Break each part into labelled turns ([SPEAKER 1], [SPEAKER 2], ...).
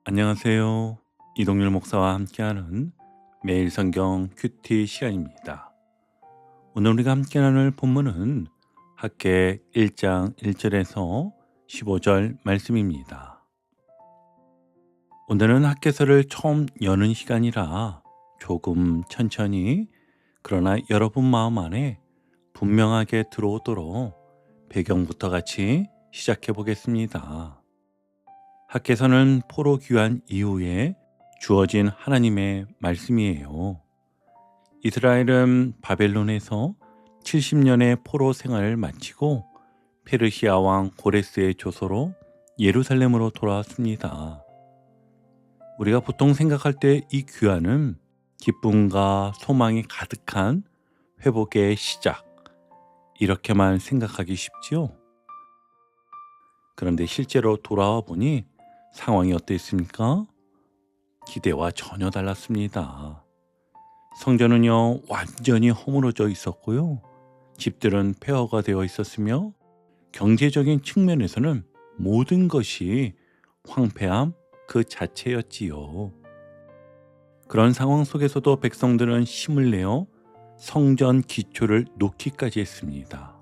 [SPEAKER 1] 안녕하세요. 이동률 목사와 함께하는 매일 성경 큐티 시간입니다. 오늘 우리가 함께 나눌 본문은 학개 1장 1절에서 15절 말씀입니다. 오늘은 학개서를 처음 여는 시간이라 조금 천천히 그러나 여러분 마음 안에 분명하게 들어오도록 배경부터 같이 시작해 보겠습니다. 학개서는 포로 귀환 이후에 주어진 하나님의 말씀이에요. 이스라엘은 바벨론에서 70년의 포로 생활을 마치고 페르시아 왕 고레스의 조서로 예루살렘으로 돌아왔습니다. 우리가 보통 생각할 때 이 귀환은 기쁨과 소망이 가득한 회복의 시작, 이렇게만 생각하기 쉽지요. 그런데 실제로 돌아와 보니 상황이 어땠습니까? 기대와 전혀 달랐습니다. 성전은요, 완전히 허물어져 있었고요. 집들은 폐허가 되어 있었으며 경제적인 측면에서는 모든 것이 황폐함 그 자체였지요. 그런 상황 속에서도 백성들은 힘을 내어 성전 기초를 놓기까지 했습니다.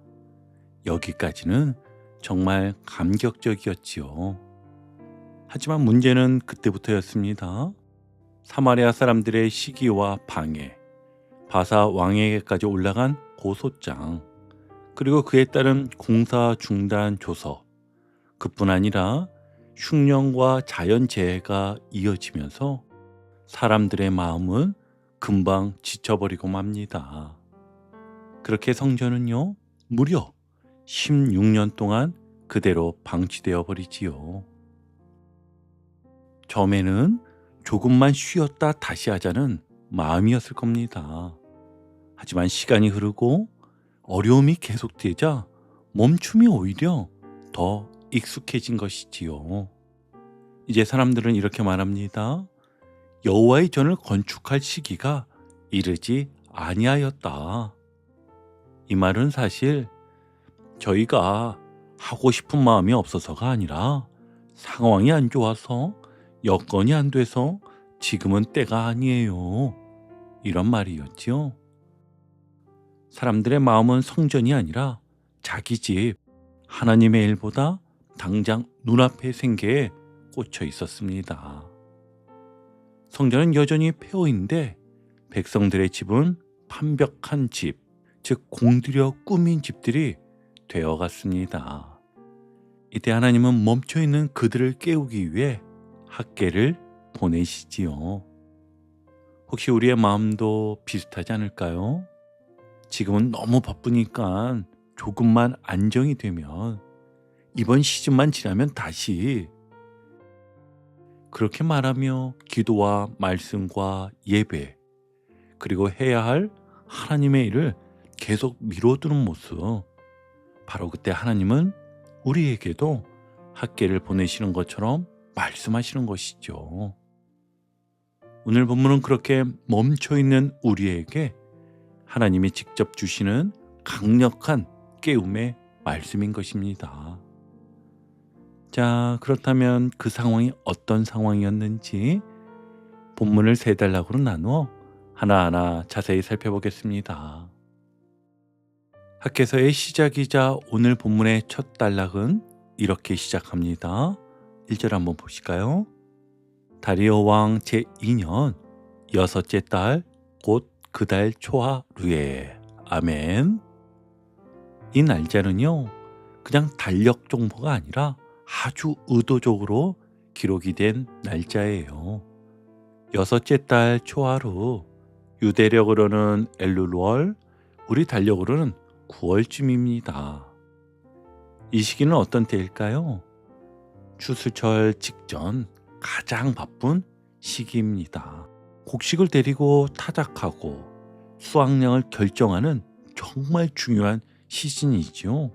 [SPEAKER 1] 여기까지는 정말 감격적이었지요. 하지만 문제는 그때부터였습니다. 사마리아 사람들의 시기와 방해, 바사 왕에게까지 올라간 고소장, 그리고 그에 따른 공사 중단 조서, 그뿐 아니라 흉년과 자연재해가 이어지면서 사람들의 마음은 금방 지쳐버리고 맙니다. 그렇게 성전은요, 무려 16년 동안 그대로 방치되어 버리지요. 처음에는 조금만 쉬었다 다시 하자는 마음이었을 겁니다. 하지만 시간이 흐르고 어려움이 계속되자 멈춤이 오히려 더 익숙해진 것이지요. 이제 사람들은 이렇게 말합니다. 여호와의 전을 건축할 시기가 이르지 아니하였다. 이 말은 사실 저희가 하고 싶은 마음이 없어서가 아니라 상황이 안 좋아서, 여건이 안 돼서 지금은 때가 아니에요, 이런 말이었지요. 사람들의 마음은 성전이 아니라 자기 집, 하나님의 일보다 당장 눈앞의 생계에 꽂혀 있었습니다. 성전은 여전히 폐허인데 백성들의 집은 판벽한 집, 즉 공들여 꾸민 집들이 되어갔습니다. 이때 하나님은 멈춰있는 그들을 깨우기 위해 학개를 보내시지요. 혹시 우리의 마음도 비슷하지 않을까요? 지금은 너무 바쁘니까 조금만 안정이 되면, 이번 시즌만 지나면 다시, 그렇게 말하며 기도와 말씀과 예배, 그리고 해야 할 하나님의 일을 계속 미뤄두는 모습, 바로 그때 하나님은 우리에게도 학개를 보내시는 것처럼 말씀하시는 것이죠. 오늘 본문은 그렇게 멈춰있는 우리에게 하나님이 직접 주시는 강력한 깨움의 말씀인 것입니다. 자, 그렇다면 그 상황이 어떤 상황이었는지 본문을 세 단락으로 나누어 하나하나 자세히 살펴보겠습니다. 학개서의 시작이자 오늘 본문의 첫 단락은 이렇게 시작합니다. 1절 한번 보실까요? 다리오 왕 제2년 여섯째 달 곧 그 달 초하루에. 아멘. 이 날짜는요, 그냥 달력 정보가 아니라 아주 의도적으로 기록이 된 날짜예요. 여섯째 달 초하루, 유대력으로는 엘룰월, 우리 달력으로는 9월쯤입니다. 이 시기는 어떤 때일까요? 추수철 직전 가장 바쁜 시기입니다. 곡식을 데리고 타작하고 수확량을 결정하는 정말 중요한 시즌이죠.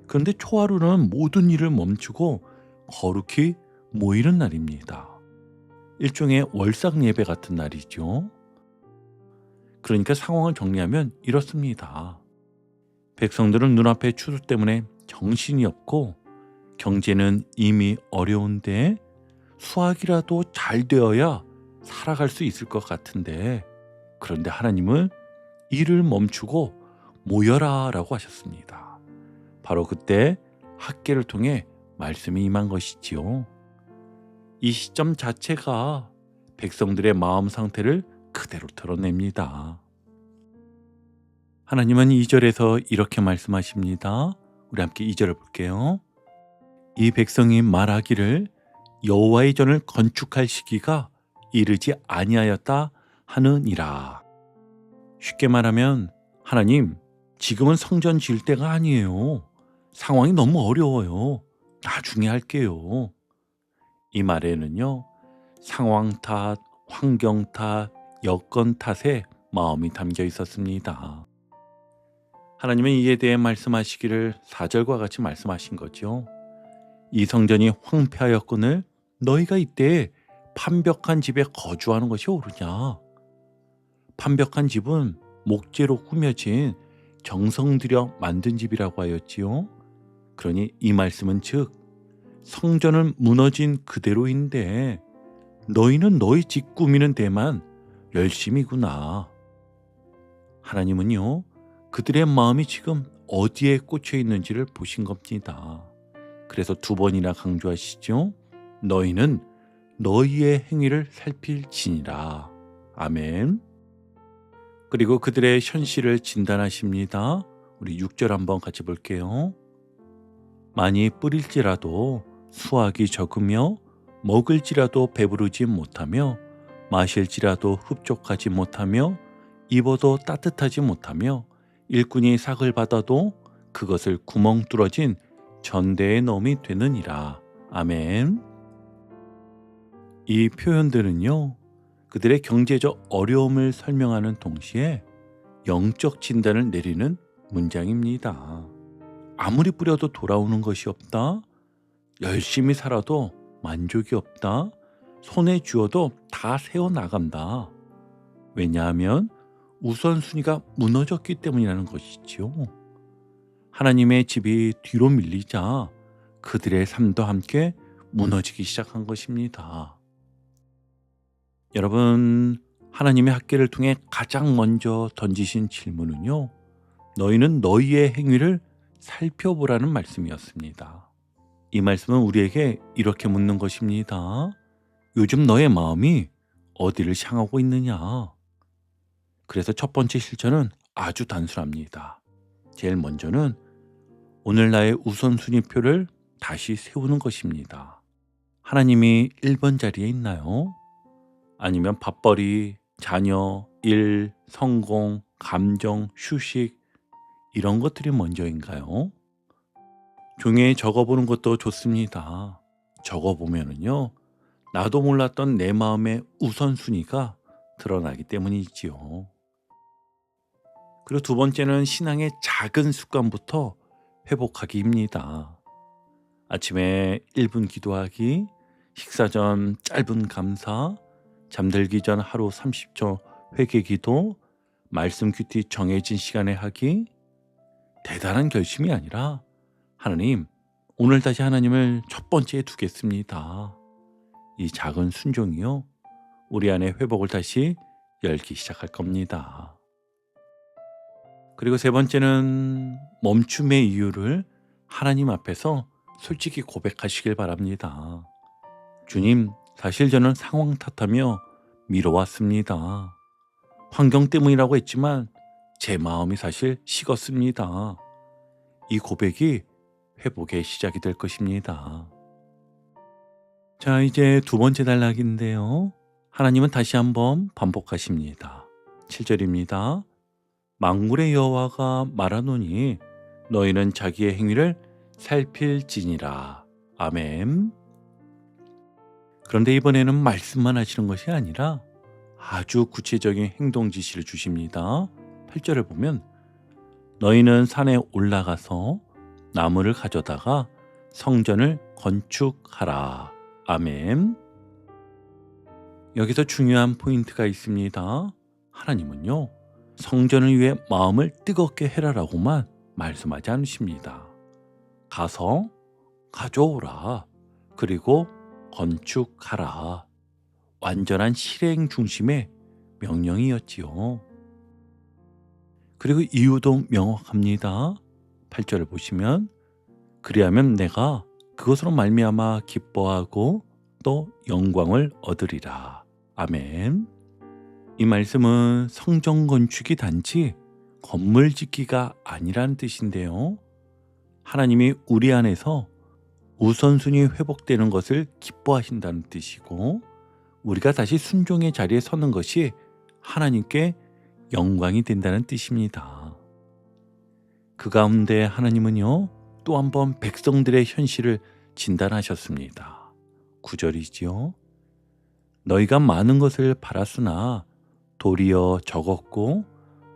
[SPEAKER 1] 그런데 초하루는 모든 일을 멈추고 거룩히 모이는 날입니다. 일종의 월상 예배 같은 날이죠. 그러니까 상황을 정리하면 이렇습니다. 백성들은 눈앞의 추수 때문에 정신이 없고 경제는 이미 어려운데 수학이라도 잘 되어야 살아갈 수 있을 것 같은데, 그런데 하나님은 일을 멈추고 모여라 라고 하셨습니다. 바로 그때 학계를 통해 말씀이 임한 것이지요. 이 시점 자체가 백성들의 마음 상태를 그대로 드러냅니다. 하나님은 2절에서 이렇게 말씀하십니다. 우리 함께 2절을 볼게요. 이 백성이 말하기를 여호와의 전을 건축할 시기가 이르지 아니하였다 하느니라. 쉽게 말하면 하나님, 지금은 성전 지을 때가 아니에요. 상황이 너무 어려워요. 나중에 할게요. 이 말에는요, 상황 탓, 환경 탓, 여건 탓에 마음이 담겨 있었습니다. 하나님은 이에 대해 말씀하시기를 4절과 같이 말씀하신 거죠. 이 성전이 황폐하였거늘 너희가 이때 판벽한 집에 거주하는 것이 옳으냐. 판벽한 집은 목재로 꾸며진 정성 들여 만든 집이라고 하였지요. 그러니 이 말씀은 즉 성전은 무너진 그대로인데 너희는 너희 집 꾸미는 데만 열심이구나. 하나님은요, 그들의 마음이 지금 어디에 꽂혀 있는지를 보신 겁니다. 그래서 2번이나 강조하시죠. 너희는 너희의 행위를 살필지니라. 아멘. 그리고 그들의 현실을 진단하십니다. 우리 6절 한번 같이 볼게요. 많이 뿌릴지라도 수확이 적으며 먹을지라도 배부르지 못하며 마실지라도 흡족하지 못하며 입어도 따뜻하지 못하며 일꾼이 삭을 받아도 그것을 구멍 뚫어진 전대에 넣음이 되느니라. 아멘. 이 표현들은요, 그들의 경제적 어려움을 설명하는 동시에 영적 진단을 내리는 문장입니다. 아무리 뿌려도 돌아오는 것이 없다. 열심히 살아도 만족이 없다. 손에 쥐어도 다 새어나간다. 왜냐하면 우선순위가 무너졌기 때문이라는 것이지요. 하나님의 집이 뒤로 밀리자 그들의 삶도 함께 무너지기 시작한 것입니다. 여러분, 하나님의 학계를 통해 가장 먼저 던지신 질문은요, 너희는 너희의 행위를 살펴보라는 말씀이었습니다. 이 말씀은 우리에게 이렇게 묻는 것입니다. 요즘 너의 마음이 어디를 향하고 있느냐? 그래서 첫 번째 실천은 아주 단순합니다. 제일 먼저는 오늘 나의 우선순위표를 다시 세우는 것입니다. 하나님이 1번 자리에 있나요? 아니면 밥벌이, 자녀, 일, 성공, 감정, 휴식 이런 것들이 먼저인가요? 종이에 적어보는 것도 좋습니다. 적어보면은요, 나도 몰랐던 내 마음의 우선순위가 드러나기 때문이지요. 그리고 2번째는 신앙의 작은 습관부터 회복하기입니다. 아침에 1분 기도하기, 식사 전 짧은 감사, 잠들기 전 하루 30초 회개 기도, 말씀 큐티 정해진 시간에 하기. 대단한 결심이 아니라 하나님, 오늘 다시 하나님을 첫 번째에 두겠습니다. 이 작은 순종이요, 우리 안에 회복을 다시 열기 시작할 겁니다. 그리고 3번째는 멈춤의 이유를 하나님 앞에서 솔직히 고백하시길 바랍니다. 주님, 사실 저는 상황 탓하며 미뤄왔습니다. 환경 때문이라고 했지만 제 마음이 사실 식었습니다. 이 고백이 회복의 시작이 될 것입니다. 자, 이제 2번째 단락인데요. 하나님은 다시 한번 반복하십니다. 7절입니다. 만군의 여호와가 말하노니 너희는 자기의 행위를 살필지니라. 아멘. 그런데 이번에는 말씀만 하시는 것이 아니라 아주 구체적인 행동 지시를 주십니다. 8절을 보면 너희는 산에 올라가서 나무를 가져다가 성전을 건축하라. 아멘. 여기서 중요한 포인트가 있습니다. 하나님은요, 성전을 위해 마음을 뜨겁게 해라라고만 말씀하지 않으십니다. 가서 가져오라. 그리고 건축하라. 완전한 실행 중심의 명령이었지요. 그리고 이유도 명확합니다. 8절을 보시면 그리하면 내가 그것으로 말미암아 기뻐하고 또 영광을 얻으리라. 아멘. 이 말씀은 성전 건축이 단지 건물 짓기가 아니라는 뜻인데요. 하나님이 우리 안에서 우선순위 회복되는 것을 기뻐하신다는 뜻이고, 우리가 다시 순종의 자리에 서는 것이 하나님께 영광이 된다는 뜻입니다. 그 가운데 하나님은요, 또 한 번 백성들의 현실을 진단하셨습니다. 9절이지요. 너희가 많은 것을 바랐으나 도리어 적었고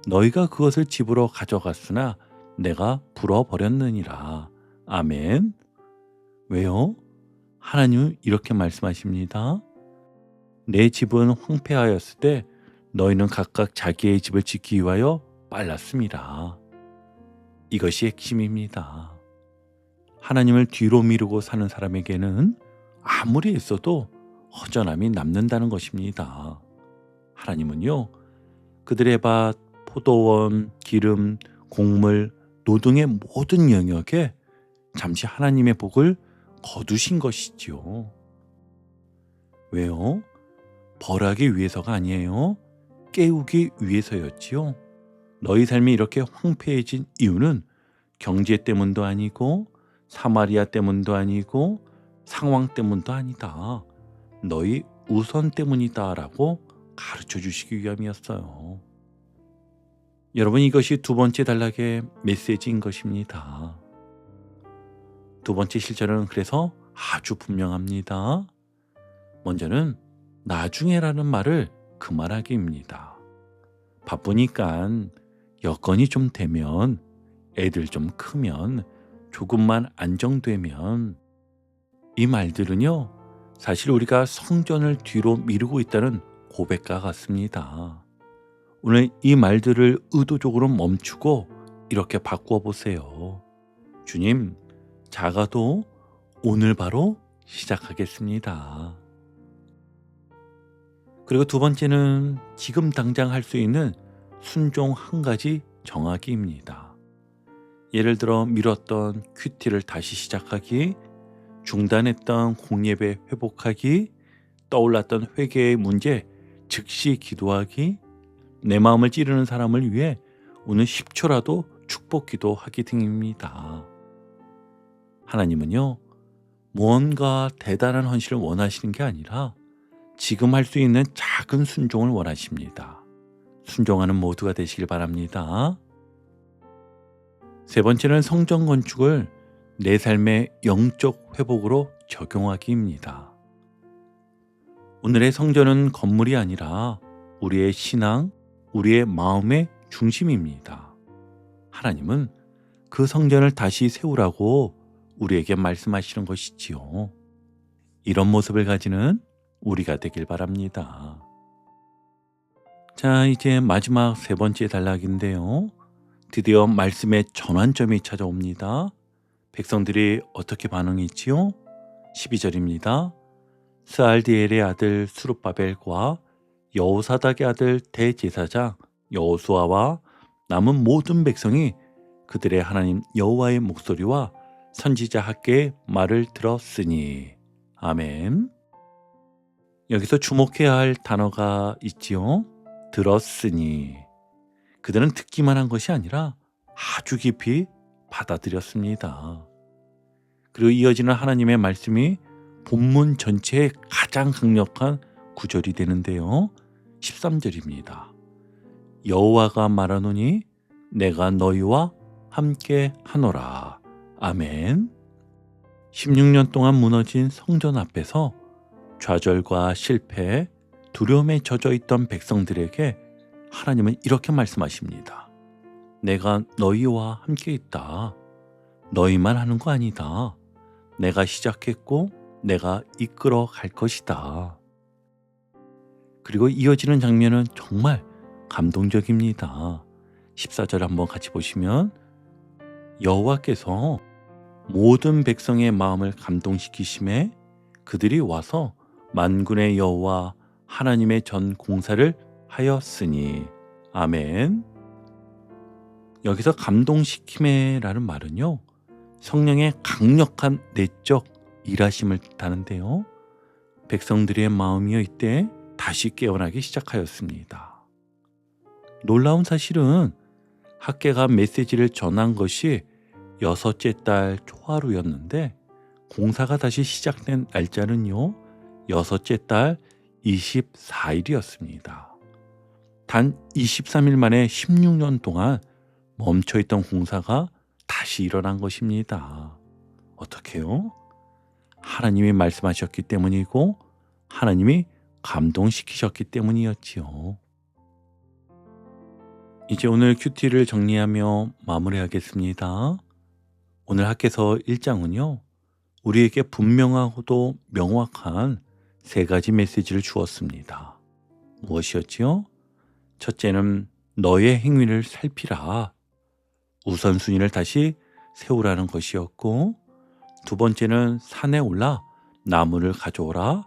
[SPEAKER 1] 너희가 그것을 집으로 가져갔으나 내가 불어버렸느니라. 아멘. 왜요? 하나님은 이렇게 말씀하십니다. 내 집은 황폐하였을 때 너희는 각각 자기의 집을 짓기 위하여 빨랐습니다. 이것이 핵심입니다. 하나님을 뒤로 미루고 사는 사람에게는 아무리 애써도 허전함이 남는다는 것입니다. 하나님은요, 그들의 밭, 포도원, 기름, 곡물, 노동의 모든 영역에 잠시 하나님의 복을 거두신 것이지요. 왜요? 벌하기 위해서가 아니에요. 깨우기 위해서였지요. 너희 삶이 이렇게 황폐해진 이유는 경제 때문도 아니고 사마리아 때문도 아니고 상황 때문도 아니다. 너희 우선 때문이다 라고 가르쳐 주시기 위함이었어요. 여러분, 이것이 두 번째 단락의 메시지인 것입니다. 두 번째 실절은 그래서 아주 분명합니다. 먼저는 나중에라는 말을 그만하기입니다. 바쁘니까 여건이 좀 되면, 애들 좀 크면, 조금만 안정되면, 이 말들은요, 사실 우리가 성전을 뒤로 미루고 있다는 고백과 같습니다. 오늘 이 말들을 의도적으로 멈추고 이렇게 바꾸어 보세요. 주님, 작아도 오늘 바로 시작하겠습니다. 그리고 두 번째는 지금 당장 할 수 있는 순종 한 가지 정하기입니다. 예를 들어 미뤘던 큐티를 다시 시작하기, 중단했던 공예배 회복하기, 떠올랐던 회개의 문제 즉시 기도하기, 내 마음을 찌르는 사람을 위해 오늘 10초라도 축복 기도하기 등입니다. 하나님은요, 무언가 대단한 헌신을 원하시는 게 아니라 지금 할 수 있는 작은 순종을 원하십니다. 순종하는 모두가 되시길 바랍니다. 세 번째는 성전 건축을 내 삶의 영적 회복으로 적용하기입니다. 오늘의 성전은 건물이 아니라 우리의 신앙, 우리의 마음의 중심입니다. 하나님은 그 성전을 다시 세우라고 우리에게 말씀하시는 것이지요. 이런 모습을 가지는 우리가 되길 바랍니다. 자, 이제 마지막 세 번째 단락인데요. 드디어 말씀의 전환점이 찾아옵니다. 백성들이 어떻게 반응했지요? 12절입니다. 스알디엘의 아들 스룹바벨과 여호사닥의 아들 대제사장 여호수아와 남은 모든 백성이 그들의 하나님 여호와의 목소리와 선지자 학개의 말을 들었으니. 아멘. 여기서 주목해야 할 단어가 있지요. 들었으니. 그들은 듣기만 한 것이 아니라 아주 깊이 받아들였습니다. 그리고 이어지는 하나님의 말씀이 본문 전체의 가장 강력한 구절이 되는데요. 13절입니다. 여호와가 말하노니 내가 너희와 함께 하노라. 아멘. 16년 동안 무너진 성전 앞에서 좌절과 실패, 두려움에 젖어 있던 백성들에게 하나님은 이렇게 말씀하십니다. 내가 너희와 함께 있다. 너희만 하는 거 아니다. 내가 시작했고 내가 이끌어 갈 것이다. 그리고 이어지는 장면은 정말 감동적입니다. 14절 한번 같이 보시면 여호와께서 모든 백성의 마음을 감동시키심에 그들이 와서 만군의 여호와 하나님의 전 공사를 하였으니. 아멘. 여기서 감동시킴에라는 말은요, 성령의 강력한 내적 일하심을 뜻하는데요. 백성들의 마음이여 이때 다시 깨어나기 시작하였습니다. 놀라운 사실은 학개가 메시지를 전한 것이 6째 달 초하루였는데 공사가 다시 시작된 날짜는요 6째 달 24일이었습니다. 단 23일 만에 16년 동안 멈춰있던 공사가 다시 일어난 것입니다. 어떻게요? 하나님이 말씀하셨기 때문이고 하나님이 감동시키셨기 때문이었지요. 이제 오늘 큐티를 정리하며 마무리하겠습니다. 오늘 학개서 1장은요, 우리에게 분명하고도 명확한 3가지 메시지를 주었습니다. 무엇이었지요? 첫째는 너의 행위를 살피라. 우선순위를 다시 세우라는 것이었고, 두 번째는 산에 올라 나무를 가져오라.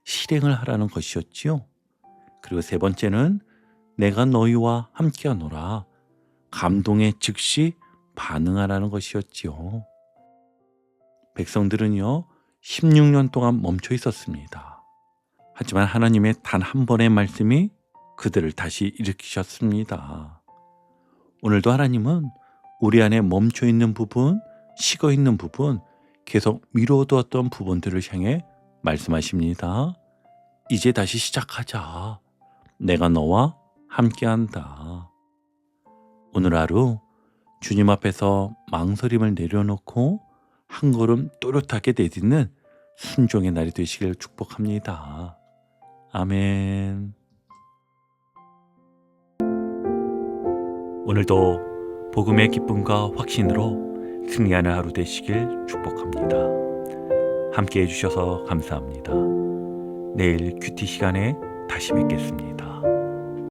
[SPEAKER 1] 실행을 하라는 것이었지요. 그리고 세 번째는 내가 너희와 함께하노라. 감동에 즉시 반응하라는 것이었지요. 백성들은요 16년 동안 멈춰 있었습니다. 하지만 하나님의 단 한 번의 말씀이 그들을 다시 일으키셨습니다. 오늘도 하나님은 우리 안에 멈춰 있는 부분, 식어 있는 부분, 계속 미뤄두었던 부분들을 향해 말씀하십니다. 이제 다시 시작하자. 내가 너와 함께한다. 오늘 하루 주님 앞에서 망설임을 내려놓고 한 걸음 또렷하게 내딛는 순종의 날이 되시길 축복합니다. 아멘. 오늘도 복음의 기쁨과 확신으로 승리하는 하루 되시길 축복합니다. 함께 해주셔서 감사합니다. 내일 큐티 시간에 다시 뵙겠습니다.